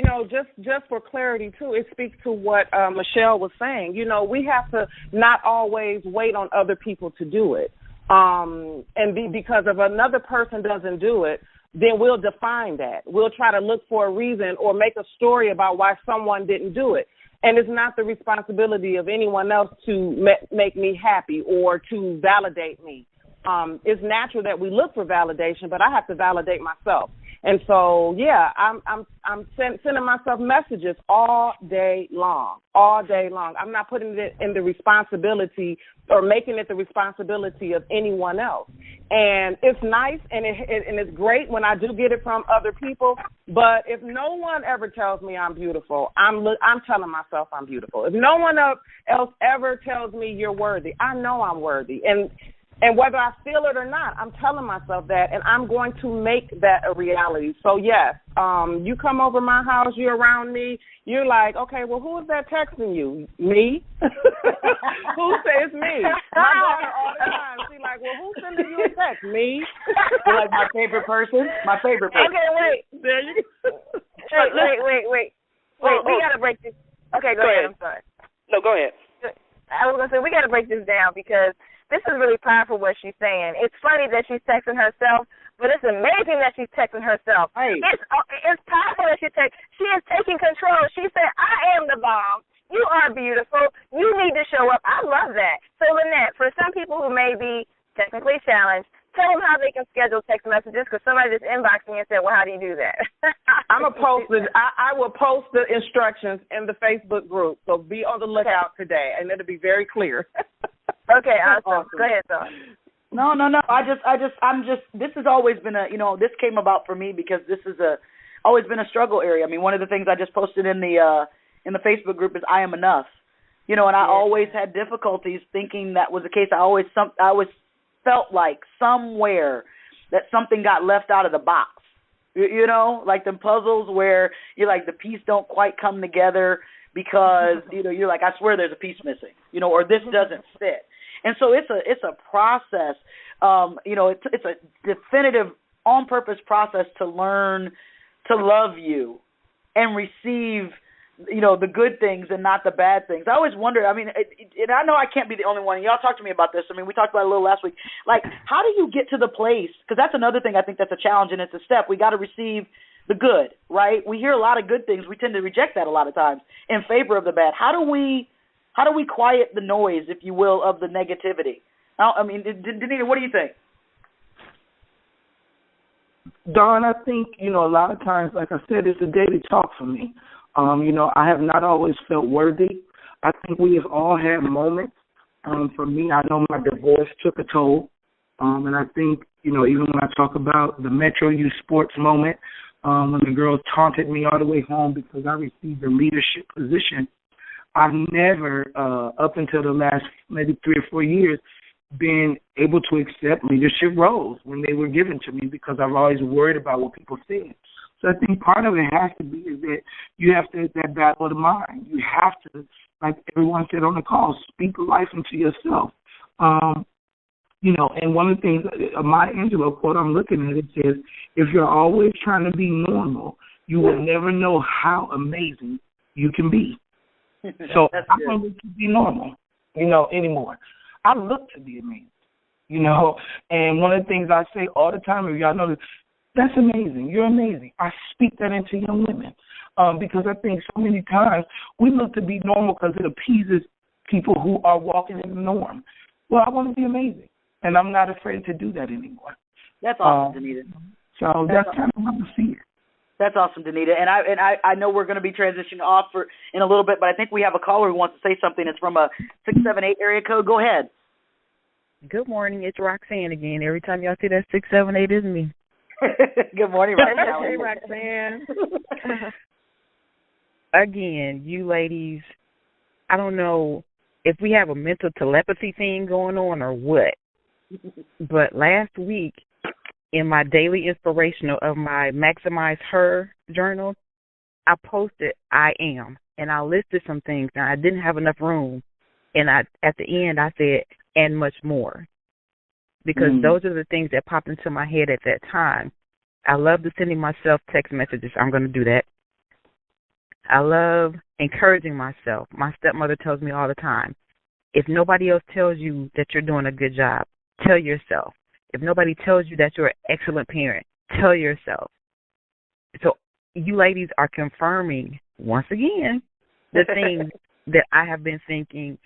just for clarity, too, it speaks to what Michelle was saying. We have to not always wait on other people to do it. Because if another person doesn't do it, then we'll define that. We'll try to look for a reason or make a story about why someone didn't do it. And it's not the responsibility of anyone else to make me happy or to validate me. It's natural that we look for validation, but I have to validate myself. And so, I'm sending myself messages all day long. I'm not putting it in the responsibility or making it the responsibility of anyone else. And it's nice and it's great when I do get it from other people. But if no one ever tells me I'm beautiful, I'm telling myself I'm beautiful. If no one else ever tells me you're worthy, I know I'm worthy. And whether I feel it or not, I'm telling myself that, and I'm going to make that a reality. So, yes, you come over my house, you're around me, you're like, okay, well, who is that texting you? Me? Who says me? My daughter all the time, she's like, well, who's sending you a text? Me? You're like my favorite person? My favorite person. Okay, wait. There you go. Wait. We got to break this. Okay, go ahead. I'm sorry. No, go ahead. I was going to say, we got to break this down because this is really powerful what she's saying. It's funny that she's texting herself, but it's amazing that she's texting herself. Right. It's powerful that she is taking control. She said, I am the bomb. You are beautiful. You need to show up. I love that. So, Lynette, for some people who may be technically challenged, tell them how they can schedule text messages, because somebody just inboxed me and said, well, how do you do that? I will post the instructions in the Facebook group, so be on the lookout today, and it'll be very clear. Okay, awesome. Go ahead, Dawn. No. This has always been this came about for me because this is a always been a struggle area. I mean, one of the things I just posted in the Facebook group is I am enough. You know, and I always had difficulties thinking that was the case. I always felt like somewhere that something got left out of the box. You know, like the puzzles where you're like the piece don't quite come together because, you know, you're like, I swear there's a piece missing, you know, or this doesn't fit. And so it's a process, you know, it's a definitive on-purpose process to learn to love you and receive, you know, the good things and not the bad things. I always wonder, I mean, and I know I can't be the only one. Y'all talked to me about this. I mean, we talked about it a little last week. Like, how do you get to the place? Because that's another thing I think that's a challenge and it's a step. We got to receive the good, right? We hear a lot of good things. We tend to reject that a lot of times in favor of the bad. How do we quiet the noise, if you will, of the negativity? I mean, Danita, what do you think? Dawn, I think, you know, a lot of times, like I said, it's a daily talk for me. You know, I have not always felt worthy. I think we have all had moments. For me, I know my divorce took a toll. And I think, you know, even when I talk about the Metro U Sports moment, when the girls taunted me all the way home because I received a leadership position, I've never, up until the last maybe 3 or 4 years, been able to accept leadership roles when they were given to me because I've always worried about what people said. So I think part of it has to be is that you have to, that battle of the mind. You have to, like everyone said on the call, speak life into yourself. You know, and one of the things, Maya Angelou quote I'm looking at, it says, if you're always trying to be normal, you will never know how amazing you can be. So I don't look to be normal, you know, anymore. I look to be amazing, you know. And one of the things I say all the time, if y'all know this, that's amazing. You're amazing. I speak that into young women because I think so many times we look to be normal because it appeases people who are walking in the norm. Well, I want to be amazing, and I'm not afraid to do that anymore. That's awesome, Danita. So that's kind of how I see it. That's awesome, Danita. And I know we're going to be transitioning off in a little bit, but I think we have a caller who wants to say something. It's from a 678 area code. Go ahead. Good morning. It's Roxanne again. Every time y'all see that 678 is me. Good morning, Roxanne. Hey, Roxanne. Again, you ladies, I don't know if we have a mental telepathy thing going on or what, but last week in my daily inspirational of my Maximize Her journal, I posted I am, and I listed some things. Now, I didn't have enough room, and at the end I said, and much more, because those are the things that popped into my head at that time. I love sending myself text messages. I'm going to do that. I love encouraging myself. My stepmother tells me all the time, if nobody else tells you that you're doing a good job, tell yourself. If nobody tells you that you're an excellent parent, tell yourself. So you ladies are confirming, once again, the things that I have been thinking,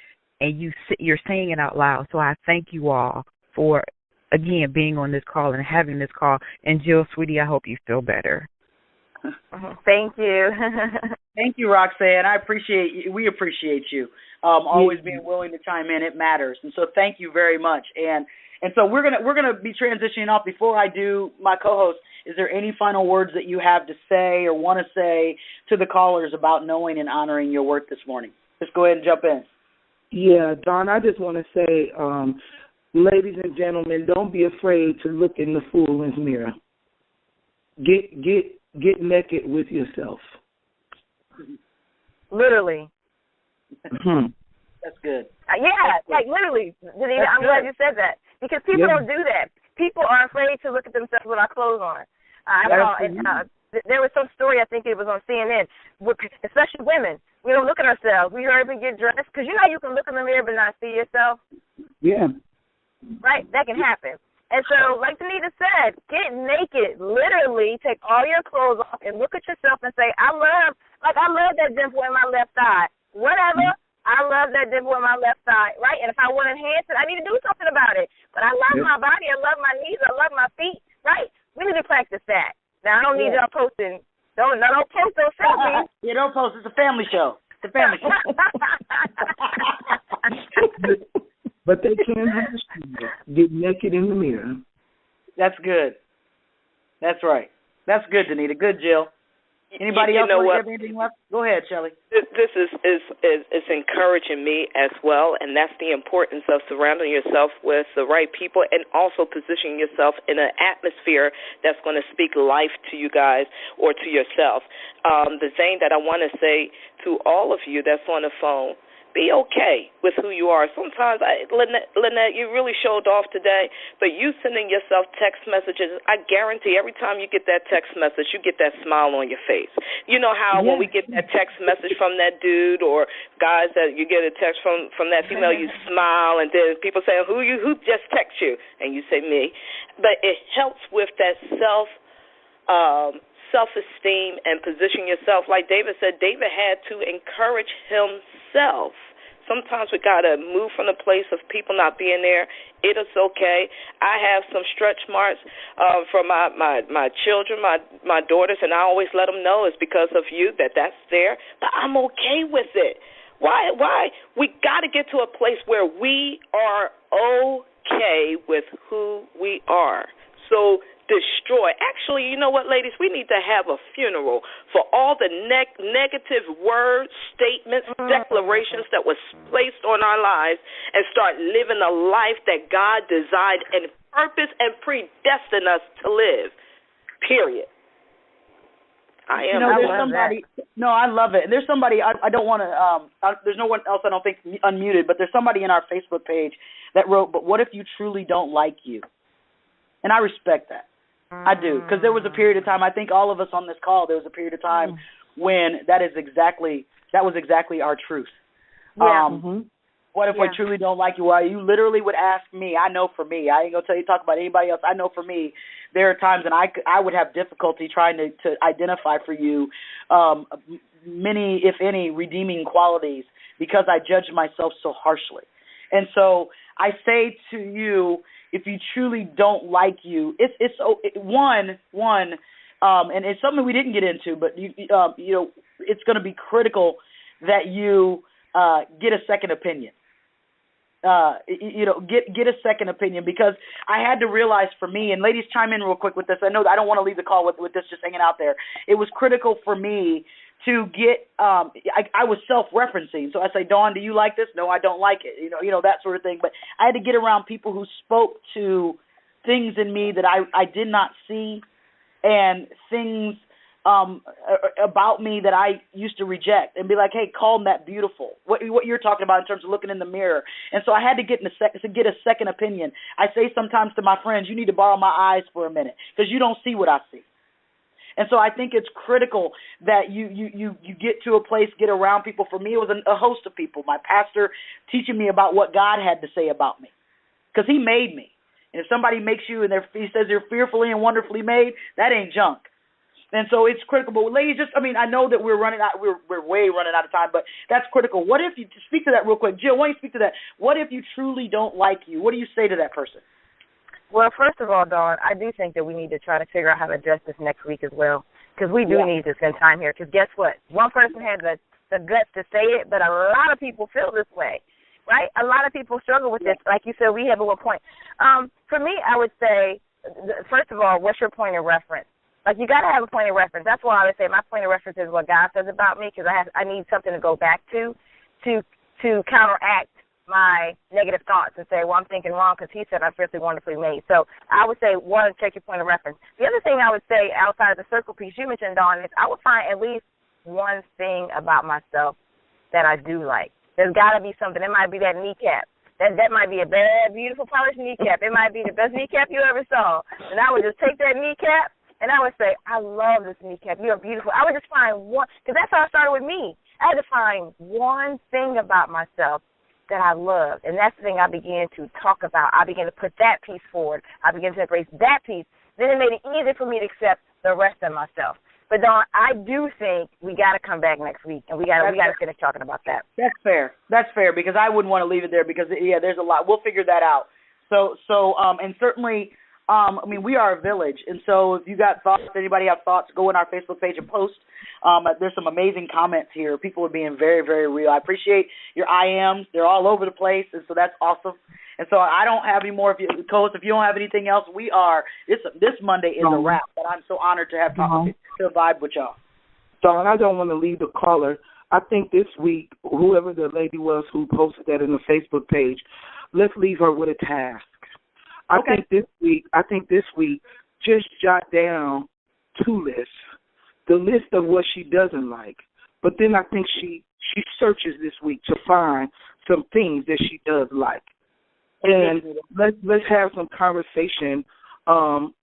and you're saying it out loud. So I thank you all for, again, being on this call and having this call. And Jill, sweetie, I hope you feel better. Thank you. Thank you, Roxanne. I appreciate you. We appreciate you always being willing to chime in. It matters. And so thank you very much. And so we're gonna be transitioning off. Before I do, my co-host, is there any final words that you have to say or want to say to the callers about knowing and honoring your work this morning? Just go ahead and jump in. Yeah, Don, I just want to say, ladies and gentlemen, don't be afraid to look in the fool's mirror. Get naked with yourself. Literally. That's good. Yeah, like literally. Danita, I'm glad you said that, because people don't do that. People are afraid to look at themselves without clothes on. There was some story, I think it was on CNN, especially women. We don't look at ourselves. We hurry up and get dressed, because you know you can look in the mirror but not see yourself? Yeah. Right? That can happen. And so, like Danita said, get naked. Literally take all your clothes off and look at yourself and say, I love that dimple in my left eye. Whatever, I love that dimple in my left eye, right? And if I want to enhance it, I need to do something about it. But I love my body. I love my knees. I love my feet, right? We need to practice that. Now, I don't need y'all posting. Don't post those selfies. You don't post. It's a family show. It's a family show. But they can have get naked in the mirror. That's good. That's right. That's good, Danita. Good, Jill. Anybody else want to give anything left? Go ahead, Shelley. This is encouraging me as well, and that's the importance of surrounding yourself with the right people and also positioning yourself in an atmosphere that's going to speak life to you guys or to yourself. The thing that I want to say to all of you that's on the phone, be okay with who you are. Sometimes, Lynette, you really showed off today, but you sending yourself text messages, I guarantee every time you get that text message, you get that smile on your face. You know how when we get that text message from that dude or guys that you get a text from that female, you smile, and then people say, who just text you? And you say, me. But it helps with that self-esteem and position yourself. Like David said, David had to encourage himself. Sometimes we got to move from the place of people not being there. It is okay. I have some stretch marks for my children, my daughters, and I always let them know it's because of you that's there. But I'm okay with it. Why? We got to get to a place where we are okay with who we are. So destroy. Actually, you know what, ladies? We need to have a funeral for all the negative words, statements, declarations that was placed on our lives and start living a life that God designed and purpose and predestined us to live. Period. I love it. And there's somebody, I don't want to, there's no one else I don't think unmuted, but there's somebody in our Facebook page that wrote, but what if you truly don't like you? And I respect that. I do, because there was a period of time, I think all of us on this call, there was a period of time when that was exactly our truth. Yeah. What if I truly don't like you? Well, you literally would ask me. I know for me, I ain't going to talk about anybody else. I know for me, there are times when I would have difficulty trying to identify for you many, if any, redeeming qualities because I judged myself so harshly. And so I say to you, if you truly don't like you, it's one, and it's something we didn't get into, but you know, it's going to be critical that you get a second opinion. Get a second opinion, because I had to realize for me, and ladies chime in real quick with this. I know that I don't want to leave the call with this just hanging out there. It was critical for me to get, I was self-referencing. So I say, Dawn, do you like this? No, I don't like it. You know, that sort of thing. But I had to get around people who spoke to things in me that I did not see, and things about me that I used to reject, and be like, hey, call that beautiful. What you're talking about in terms of looking in the mirror. And so I had to get a second opinion. I say sometimes to my friends, you need to borrow my eyes for a minute, because you don't see what I see. And so I think it's critical that you get to a place, get around people. For me, it was a host of people. My pastor teaching me about what God had to say about me, because he made me. And if somebody makes you and he says you're fearfully and wonderfully made, that ain't junk. And so it's critical. But ladies, I know that we're running out. We're way running out of time, but that's critical. What if you speak to that real quick, Jill? Why don't you speak to that? What if you truly don't like you? What do you say to that person? Well, first of all, Dawn, I do think that we need to try to figure out how to address this next week as well, because we do need to spend time here. Because guess what? One person had the guts to say it, but a lot of people feel this way, right? A lot of people struggle with this. Like you said, we have at what point? For me, I would say, first of all, what's your point of reference? Like, you got to have a point of reference. That's why I would say my point of reference is what God says about me, because I need something to go back to counteract my negative thoughts and say, well, I'm thinking wrong because he said I'm fearfully wonderfully made. So I would say, one, check your point of reference. The other thing I would say outside of the circle piece you mentioned, Dawn, is I would find at least one thing about myself that I do like. There's got to be something. It might be that kneecap. That might be a bad, beautiful, polished kneecap. It might be the best kneecap you ever saw. And I would just take that kneecap and I would say, I love this kneecap. You are beautiful. I would just find one, because that's how it started with me. I had to find one thing about myself that I loved, and that's the thing I began to talk about. I began to put that piece forward. I began to embrace that piece. Then it made it easier for me to accept the rest of myself. But Dawn, I do think we got to come back next week, and we got to finish talking about that. That's fair. That's fair, because I wouldn't want to leave it there, because there's a lot. We'll figure that out. So and certainly, we are a village, and so if you got thoughts, anybody have thoughts, go on our Facebook page and post. There's some amazing comments here. People are being very, very real. I appreciate your IMs. They're all over the place, and so that's awesome. And so I don't have any more of you, co-hosts. If you don't have anything else, this Monday is a wrap. But I'm so honored to have to vibe with y'all. Dawn, I don't want to leave the caller. I think this week, whoever the lady was who posted that in the Facebook page, let's leave her with a task. I think this week, just jot down 2 lists. The list of what she doesn't like. But then I think she searches this week to find some things that she does like. And let's have some conversation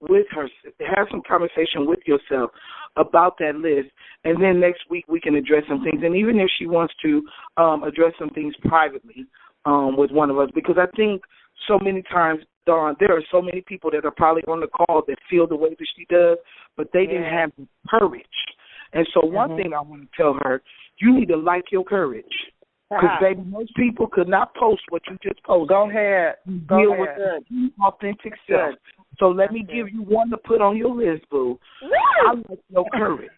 with her. Have some conversation with yourself about that list. And then next week we can address some things. And even if she wants to address some things privately with one of us, because I think so many times, Dawn, there are so many people that are probably on the call that feel the way that she does, but they didn't have the courage. And so one thing I want to tell her, you need to like your courage. Because, baby, most people could not post what you just posted. Go ahead. Deal with your authentic self. So let me give you one to put on your list, boo. I like your courage.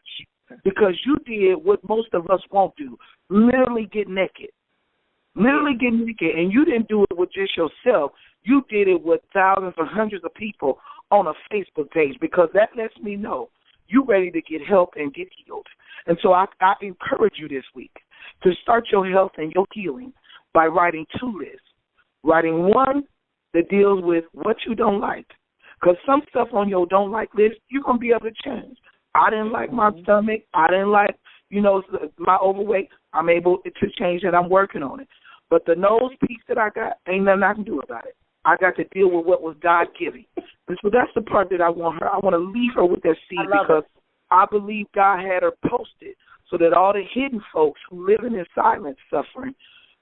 Because you did what most of us won't do, literally get naked. Literally get naked. And you didn't do it with just yourself. You did it with thousands or hundreds of people on a Facebook page, because that lets me know you're ready to get help and get healed. And so I encourage you this week to start your health and your healing by writing 2 lists. Writing one that deals with what you don't like. Because some stuff on your don't like list, you're going to be able to change. I didn't like my stomach. I didn't like, my overweight. I'm able to change it. I'm working on it. But the nose piece that I got, ain't nothing I can do about it. I got to deal with what was God-given. And so that's the part that I want her. I want to leave her with that seed, because I believe God had her posted so that all the hidden folks who live in silence suffering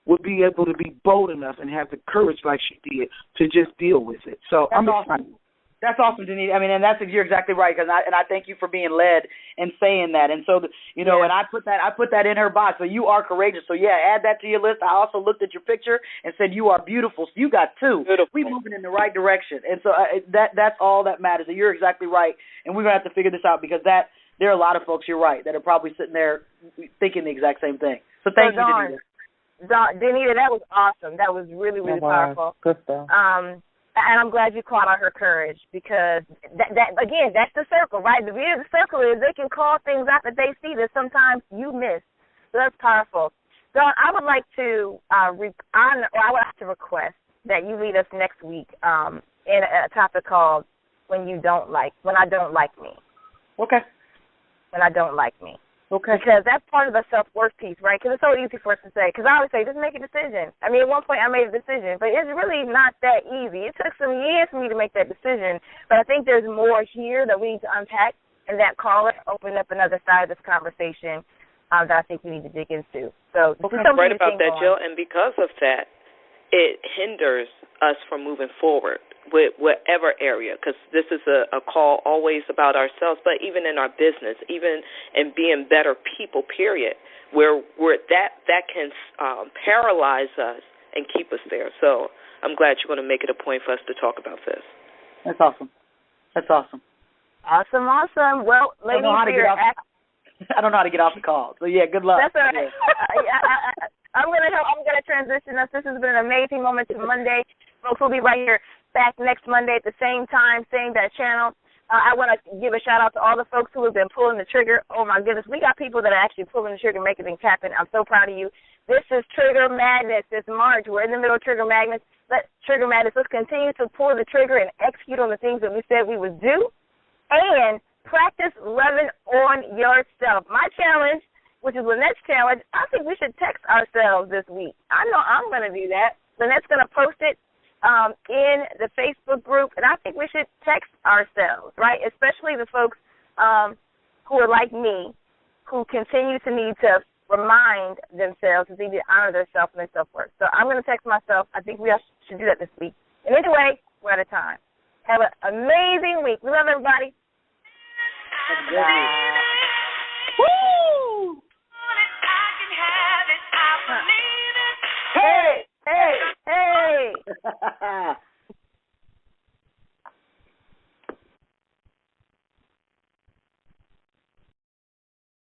would be able to be bold enough and have the courage like she did to just deal with it. So I'm excited. That's awesome, Denise. I mean, and you're exactly right. And I thank you for being led and saying that. And so, and I put that in her box. So you are courageous. So yeah, add that to your list. I also looked at your picture and said you are beautiful. So you got 2. Beautiful. We're moving in the right direction. And so that's all that matters. And you're exactly right. And we're gonna have to figure this out, because there are a lot of folks, you're right, that are probably sitting there thinking the exact same thing. So thank you, Denise. Danita, that was awesome. That was really, really powerful. Good stuff. And I'm glad you called out her courage, because that again, that's the circle, right? The beauty of the circle is they can call things out that they see that sometimes you miss. So that's powerful. Dawn, I would like to I would like to request that you lead us next week in a topic called When I Don't Like Me. Okay. When I Don't Like Me. Okay. Because that's part of the self-worth piece, right? Because it's so easy for us to say. Because I always say, just make a decision. I mean, at one point I made a decision, but it's really not that easy. It took some years for me to make that decision. But I think there's more here that we need to unpack, and that caller opened up another side of this conversation that I think we need to dig into. So right about that, Jill. And because of that, it hinders us from moving forward with whatever area, because this is a call always about ourselves, but even in our business, even in being better people, period, where that can paralyze us and keep us there. So I'm glad you're going to make it a point for us to talk about this. That's awesome. Awesome. Well, ladies, I don't know how to get off the call. So yeah, good luck. That's all right. I'm gonna transition us. This has been an amazing moment to Monday. Folks, we'll be right here back next Monday at the same time, same that channel. I want to give a shout out to all the folks who have been pulling the trigger. Oh my goodness, we got people that are actually pulling the trigger, making things happen. I'm so proud of you. This is Trigger Madness. This March, we're in the middle of Trigger Madness. Let's continue to pull the trigger and execute on the things that we said we would do, and practice loving on yourself. My challenge, which is Lynette's challenge, I think we should text ourselves this week. I know I'm going to do that. Lynette's going to post it in the Facebook group, and I think we should text ourselves, right, especially the folks who are like me, who continue to need to remind themselves that they need to honor themselves and their self-worth. So I'm going to text myself. I think we all should do that this week. And anyway, we're out of time. Have an amazing week. We love everybody. Woo! Hey!